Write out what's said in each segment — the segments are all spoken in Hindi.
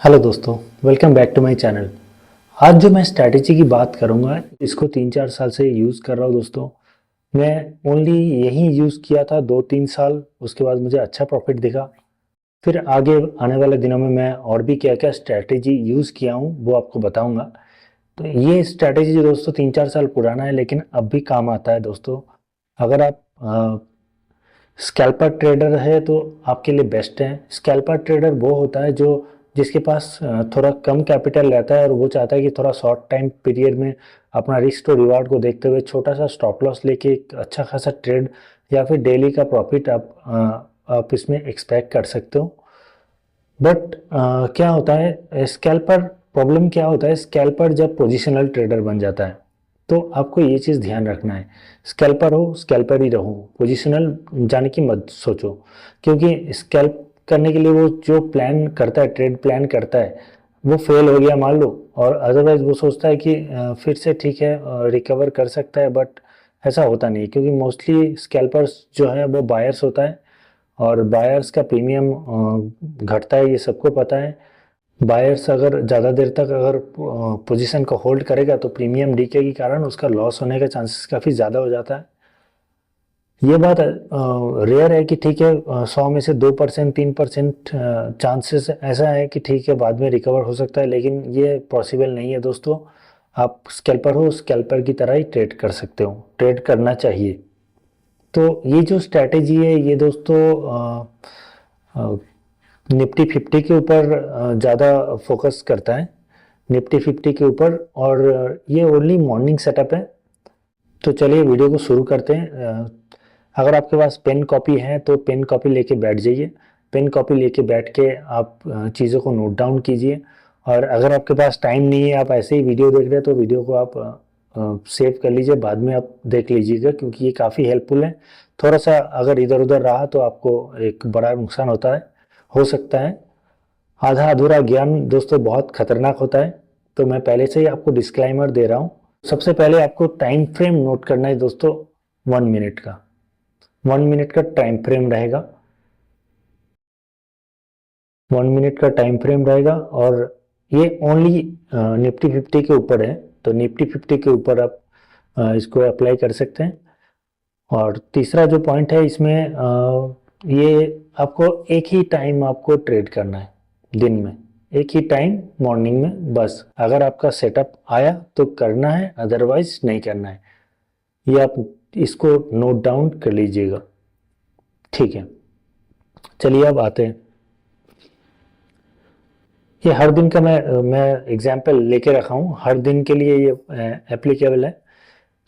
हेलो दोस्तों, welcome back to my channel. आज जो मैं स्ट्रैटेजी की बात करूंगा, इसको 3-4 साल से यूज़ कर रहा हूँ दोस्तों। मैं ओनली यही यूज़ किया था 2-3 साल, उसके बाद मुझे अच्छा प्रॉफिट दिखा। फिर आगे आने वाले दिनों में मैं और भी क्या क्या स्ट्रैटेजी यूज़ किया हूँ वो आपको बताऊंगा। तो ये स्ट्रैटेजी जो दोस्तों 3-4 साल पुराना है, लेकिन अब भी काम आता है दोस्तों। अगर आप स्कैल्पर ट्रेडर है तो आपके लिए बेस्ट है। स्कैल्पर ट्रेडर वो होता है जो जिसके पास थोड़ा कम कैपिटल रहता है और वो चाहता है कि थोड़ा शॉर्ट टाइम पीरियड में अपना रिस्क और रिवार्ड को देखते हुए छोटा सा स्टॉप लॉस लेके एक अच्छा खासा ट्रेड या फिर डेली का प्रॉफिट आप इसमें एक्सपेक्ट कर सकते हो। बट क्या होता है स्कैल्पर, प्रॉब्लम क्या होता है स्कैल्पर जब पोजिशनल ट्रेडर बन जाता है तो आपको ये चीज़ ध्यान रखना है। स्कैल्पर हो स्कैल्पर ही रहो, पोजिशनल जाने की मत सोचो। क्योंकि स्कैल्प करने के लिए वो जो प्लान करता है, ट्रेड प्लान करता है, वो फेल हो गया मान लो, और अदरवाइज वो सोचता है कि फिर से ठीक है रिकवर कर सकता है। बट ऐसा होता नहीं, क्योंकि मोस्टली स्कैल्पर्स जो है वो बायर्स होता है और बायर्स का प्रीमियम घटता है, ये सबको पता है। बायर्स अगर ज़्यादा देर तक अगर पोजीशन को होल्ड करेगा तो प्रीमियम डीके के कारण उसका लॉस होने का चांसेस काफ़ी ज़्यादा हो जाता है। ये बात रेयर है कि ठीक है 100 में से 2%, 3% चांसेस ऐसा है कि ठीक है बाद में रिकवर हो सकता है, लेकिन ये पॉसिबल नहीं है दोस्तों। आप स्कैल्पर हो स्कैल्पर की तरह ही ट्रेड कर सकते हो, ट्रेड करना चाहिए। तो ये जो स्ट्रैटेजी है ये दोस्तों निफ्टी 50 के ऊपर ज़्यादा फोकस करता है, निफ्टी 50 के ऊपर। और ये ओनली मॉर्निंग सेटअप है। तो चलिए वीडियो को शुरू करते हैं। अगर आपके पास पेन कॉपी है तो पेन कॉपी लेके बैठ जाइए। पेन कॉपी लेके बैठ के आप चीज़ों को नोट डाउन कीजिए। और अगर आपके पास टाइम नहीं है, आप ऐसे ही वीडियो देख रहे हैं, तो वीडियो को आप सेव कर लीजिए, बाद में आप देख लीजिएगा, क्योंकि ये काफ़ी हेल्पफुल है। थोड़ा सा अगर इधर उधर रहा तो आपको एक बड़ा नुकसान होता है, हो सकता है। आधा अधूरा ज्ञान दोस्तों बहुत खतरनाक होता है, तो मैं पहले से ही आपको डिस्क्लाइमर दे रहा हूँ। सबसे पहले आपको टाइम फ्रेम नोट करना है दोस्तों, 1 मिनट का। 1 मिनट का टाइम फ्रेम रहेगा, 1 मिनट का टाइम फ्रेम रहेगा। और ये ओनली निफ्टी 50 के ऊपर है, तो निफ्टी 50 के ऊपर आप इसको अप्लाई कर सकते हैं। और तीसरा जो पॉइंट है इसमें ये आपको एक ही टाइम आपको ट्रेड करना है दिन में, एक ही टाइम मॉर्निंग में बस। अगर आपका सेटअप आया तो करना है, अदरवाइज नहीं करना है। ये आप इसको नोट डाउन कर लीजिएगा, ठीक है। चलिए अब आते हैं, ये हर दिन का मैं एग्जाम्पल लेके रखा हूँ, हर दिन के लिए ये एप्लीकेबल है।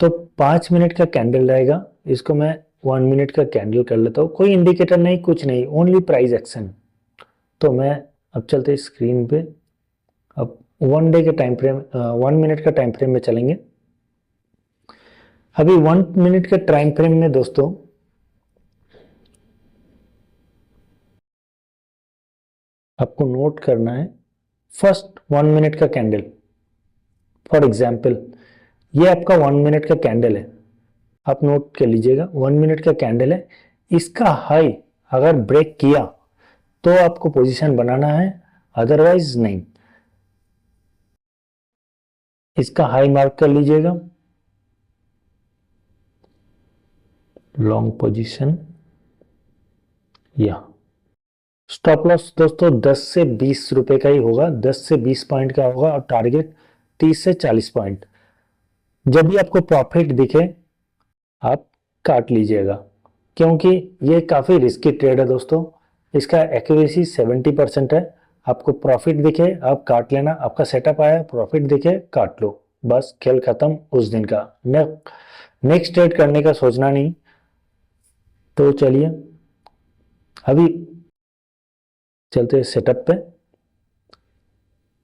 तो 5 मिनट का कैंडल रहेगा, इसको मैं 1 मिनट का कैंडल कर लेता हूँ। कोई इंडिकेटर नहीं, कुछ नहीं, ओनली प्राइस एक्शन। तो मैं अब चलते स्क्रीन पे, अब 1 डे के टाइम फ्रेम, 1 मिनट का टाइम फ्रेम में चलेंगे। अभी 1 मिनट के टाइम फ्रेम में दोस्तों आपको नोट करना है फर्स्ट 1 मिनट का कैंडल। फॉर एग्जाम्पल ये आपका 1 मिनट का कैंडल है, आप नोट कर लीजिएगा। 1 मिनट का कैंडल है, इसका हाई अगर ब्रेक किया तो आपको पोजीशन बनाना है, अदरवाइज नहीं। इसका हाई मार्क कर लीजिएगा, लॉन्ग पोजीशन। या स्टॉप लॉस दोस्तों 10 से 20 रुपए का ही होगा, 10 से 20 पॉइंट का होगा, और टारगेट 30 से 40 पॉइंट। जब भी आपको प्रॉफिट दिखे आप काट लीजिएगा, क्योंकि ये काफ़ी रिस्की ट्रेड है दोस्तों। इसका एक्यूरेसी 70% है। आपको प्रॉफिट दिखे आप काट लेना, आपका सेटअप आया प्रॉफिट दिखे काट लो, बस खेल खत्म उस दिन का। नेक्स्ट ट्रेड करने का सोचना नहीं। तो चलिए अभी चलते हैं सेटअप पे।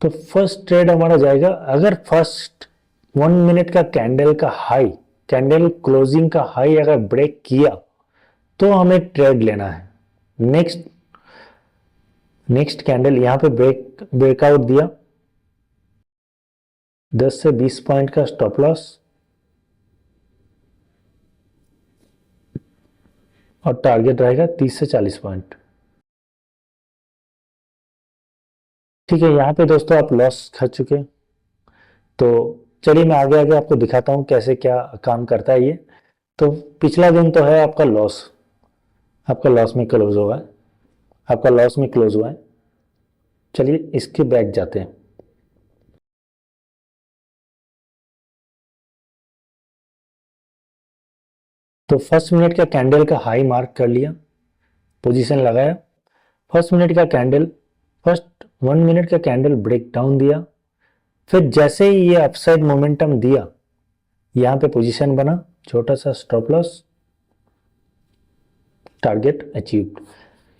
तो फर्स्ट ट्रेड हमारा जाएगा, अगर फर्स्ट 1 मिनट का कैंडल का हाई, कैंडल क्लोजिंग का हाई अगर ब्रेक किया तो हमें ट्रेड लेना है। नेक्स्ट नेक्स्ट कैंडल यहाँ पे ब्रेकआउट दिया, 10 से 20 पॉइंट का स्टॉप लॉस, और टारगेट रहेगा 30 से 40 पॉइंट। ठीक है, यहाँ पे दोस्तों आप लॉस खा चुके। तो चलिए मैं आगे आगे आपको दिखाता हूँ कैसे क्या काम करता है ये। तो पिछला दिन तो है आपका लॉस, आपका लॉस में क्लोज हुआ है, आपका लॉस में क्लोज हुआ है। चलिए इसके बैक जाते हैं। तो फर्स्ट मिनट का कैंडल का हाई मार्क कर लिया, पोजीशन लगाया। फर्स्ट मिनट का कैंडल, फर्स्ट 1 मिनट का कैंडल ब्रेक डाउन दिया। फिर जैसे ही ये अपसाइड मोमेंटम दिया, यहाँ पे पोजीशन बना, छोटा सा स्टॉप लॉस, टारगेट अचीव्ड।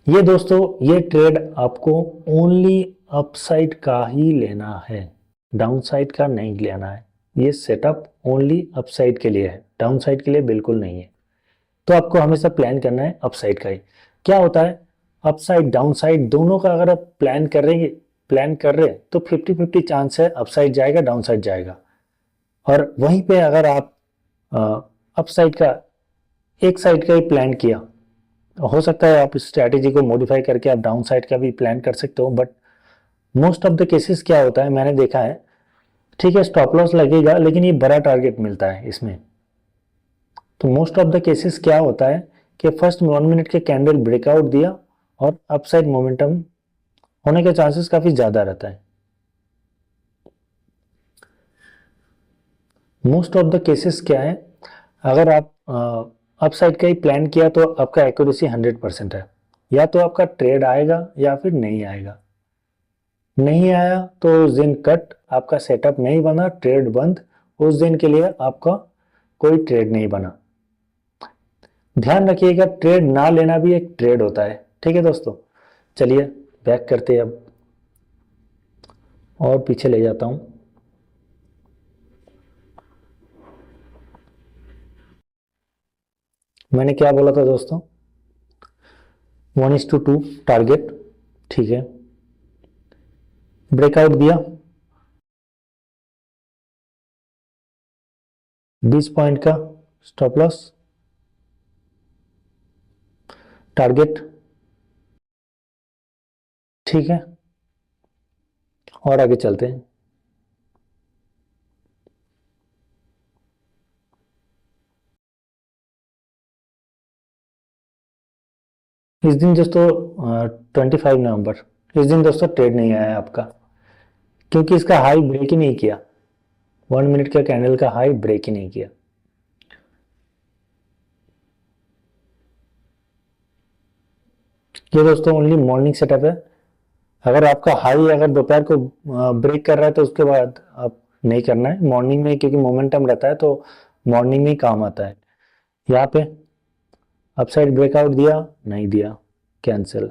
ये दोस्तों ये ट्रेड आपको ओनली अपसाइड का ही लेना है, डाउन साइड का नहीं लेना है। ये सेटअप ओनली अपसाइड के लिए है, डाउन साइड के लिए बिल्कुल नहीं है। तो आपको हमेशा प्लान करना है अपसाइड का ही। क्या होता है, अपसाइड डाउन साइड दोनों का अगर आप प्लान कर रहे हैं तो 50-50 चांस है अपसाइड जाएगा डाउन साइड जाएगा। और वहीं पे अगर आप अपसाइड का एक साइड का ही प्लान किया, हो सकता है आप स्ट्रैटेजी को मॉडिफाई करके आप डाउन साइड का भी प्लान कर सकते हो। But most of the cases क्या होता है मैंने देखा है, ठीक है स्टॉप लॉस लगेगा लेकिन ये बड़ा टारगेट मिलता है इसमें। तो मोस्ट ऑफ द केसेस क्या होता है कि फर्स्ट 1 मिनट के कैंडल ब्रेकआउट दिया और अपसाइड मोमेंटम होने के चांसेस काफी ज्यादा रहता है। मोस्ट ऑफ द केसेस क्या है, अगर आप अपसाइड का ही प्लान किया तो आपका एक्यूरेसी 100% है। या तो आपका ट्रेड आएगा या फिर नहीं आएगा। नहीं आया तो उस दिन कट, आपका सेटअप नहीं बना, ट्रेड बंद, उस दिन के लिए आपका कोई ट्रेड नहीं बना। ध्यान रखिएगा ट्रेड ना लेना भी एक ट्रेड होता है। ठीक है दोस्तों, चलिए बैक करते हैं अब और पीछे ले जाता हूं। मैंने क्या बोला था दोस्तों, 1:2 टारगेट, ठीक है। ब्रेकआउट दिया 20 पॉइंट का स्टॉप लॉस, टारगेट, ठीक है। और आगे चलते हैं। इस दिन दोस्तों 25 नवंबर, इस दिन दोस्तों ट्रेड नहीं आया आपका, क्योंकि इसका हाई ब्रेक ही नहीं किया। 1 मिनट का कैंडल का हाई ब्रेक ही नहीं किया। ये दोस्तों ओनली मॉर्निंग सेटअप है। अगर आपका हाई अगर दोपहर को ब्रेक कर रहा है तो उसके बाद आप नहीं करना है मॉर्निंग में, क्योंकि मोमेंटम रहता है तो मॉर्निंग में ही काम आता है। यहाँ पे अपसाइड ब्रेकआउट दिया, नहीं दिया, कैंसिल।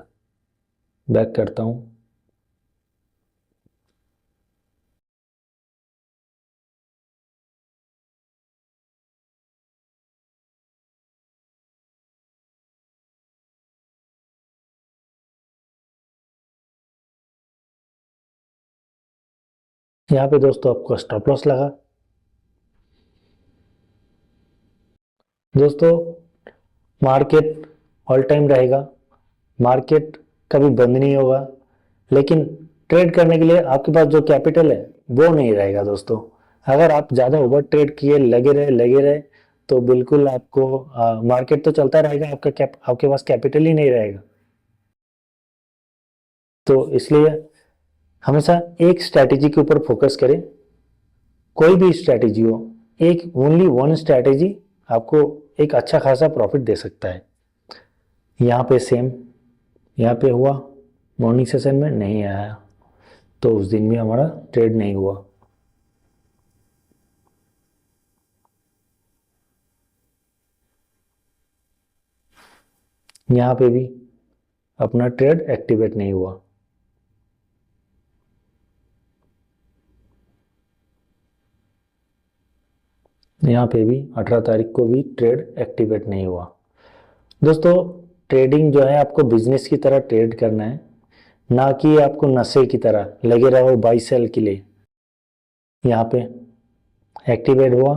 बैक करता हूँ। यहाँ पे दोस्तों आपको स्टॉप लॉस लगा। दोस्तों मार्केट ऑल टाइम रहेगा, मार्केट कभी बंद नहीं होगा, लेकिन ट्रेड करने के लिए आपके पास जो कैपिटल है वो नहीं रहेगा दोस्तों। अगर आप ज़्यादा ओवर ट्रेड किए लगे रहे तो बिल्कुल आपको मार्केट तो चलता रहेगा, आपके पास कैपिटल ही नहीं रहेगा। तो इसलिए हमेशा एक स्ट्रैटेजी के ऊपर फोकस करें। कोई भी स्ट्रैटेजी हो, एक ओनली वन स्ट्रैटेजी आपको एक अच्छा खासा प्रॉफिट दे सकता है। यहाँ पे सेम, यहाँ पे हुआ, मॉर्निंग सेशन में नहीं आया तो उस दिन भी हमारा ट्रेड नहीं हुआ। यहाँ पे भी अपना ट्रेड एक्टिवेट नहीं हुआ। यहाँ पे भी 18 तारीख को भी ट्रेड एक्टिवेट नहीं हुआ। दोस्तों ट्रेडिंग जो है आपको बिजनेस की तरह ट्रेड करना है, ना कि आपको नशे की तरह लगे रहो बाई सेल के लिए। यहाँ पे एक्टिवेट हुआ,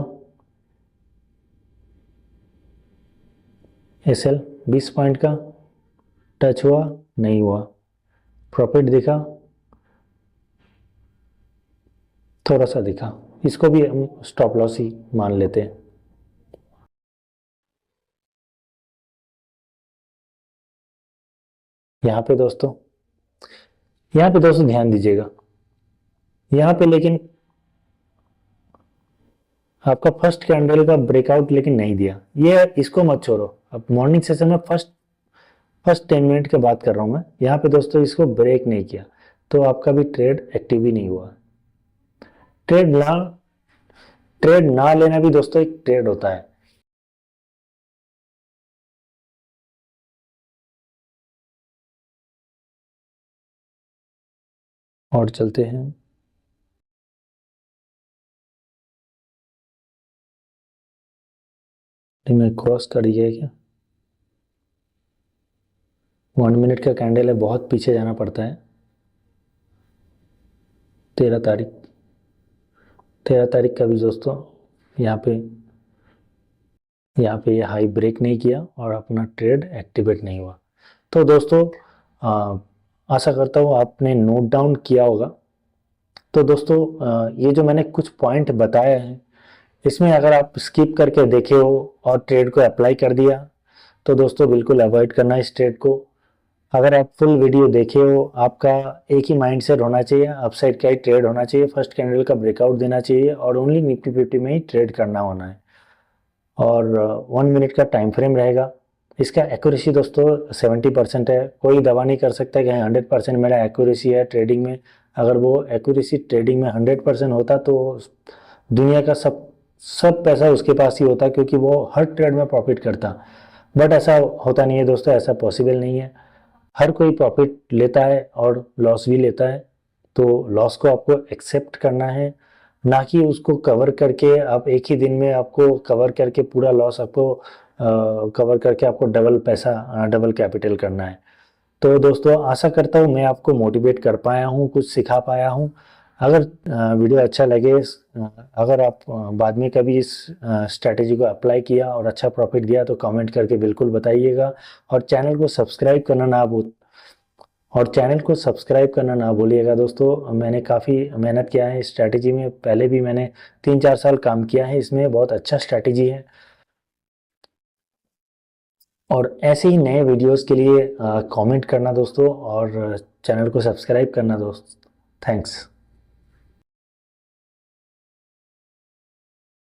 एसएल 20 पॉइंट का टच हुआ, नहीं हुआ, प्रॉफिट दिखा, थोड़ा सा दिखा, इसको भी हम स्टॉप लॉस ही मान लेते हैं। यहाँ पे दोस्तों यहाँ पे दोस्तों ध्यान दीजिएगा, यहाँ पे लेकिन आपका फर्स्ट कैंडल का ब्रेकआउट लेकिन नहीं दिया। ये इसको मत छोड़ो, अब मॉर्निंग सेशन में फर्स्ट फर्स्ट 10 मिनट की बात कर रहा हूँ मैं। यहाँ पे दोस्तों इसको ब्रेक नहीं किया तो आपका भी ट्रेड एक्टिव ही नहीं हुआ। ट्रेड ना ट्रेड ना लेना भी दोस्तों एक ट्रेड होता है। और चलते हैं, मैं क्रॉस कर दिया है क्या? 1 मिनट का कैंडल है, बहुत पीछे जाना पड़ता है। 13 तारीख, 13 तारीख का भी दोस्तों यहाँ पे ये हाई ब्रेक नहीं किया और अपना ट्रेड एक्टिवेट नहीं हुआ। तो दोस्तों आशा करता हूँ आपने नोट डाउन किया होगा। तो दोस्तों ये जो मैंने कुछ पॉइंट बताए हैं, इसमें अगर आप स्किप करके देखे हो और ट्रेड को अप्लाई कर दिया तो दोस्तों बिल्कुल अवॉइड करना इस ट्रेड को। अगर आप फुल वीडियो देखे हो, आपका एक ही माइंड सेट होना चाहिए, अपसाइड का ही ट्रेड होना चाहिए, फर्स्ट कैंडल का ब्रेकआउट देना चाहिए और ओनली निफ्टी 50 में ही ट्रेड करना होना है। और 1 मिनट का टाइम फ्रेम रहेगा। इसका एक्यूरेसी दोस्तों 70% है। कोई दावा नहीं कर सकता कि 100% मेरा एक्यूरेसी है ट्रेडिंग में। अगर वो एक्यूरेसी ट्रेडिंग में 100% होता तो दुनिया का सब सब पैसा उसके पास ही होता, क्योंकि वो हर ट्रेड में प्रॉफिट करता। बट ऐसा होता नहीं है दोस्तों, ऐसा पॉसिबल नहीं है। हर कोई प्रॉफिट लेता है और लॉस भी लेता है। तो लॉस को आपको एक्सेप्ट करना है, ना कि उसको कवर करके आप एक ही दिन में आपको कवर करके पूरा लॉस आपको कवर करके आपको डबल पैसा डबल कैपिटल करना है। तो दोस्तों आशा करता हूँ मैं आपको मोटिवेट कर पाया हूँ, कुछ सिखा पाया हूँ। अगर वीडियो अच्छा लगे, अगर आप बाद में कभी इस स्ट्रैटेजी को अप्लाई किया और अच्छा प्रॉफिट दिया तो कमेंट करके बिल्कुल बताइएगा। और चैनल को सब्सक्राइब करना ना भूल और चैनल को सब्सक्राइब करना ना भूलिएगा दोस्तों। मैंने काफ़ी मेहनत किया है इस स्ट्रैटेजी में, पहले भी मैंने 3-4 साल काम किया है इसमें, बहुत अच्छा स्ट्रैटेजी है। और ऐसे ही नए वीडियोस के लिए कमेंट करना दोस्तों और चैनल को सब्सक्राइब करना दोस्त। थैंक्स।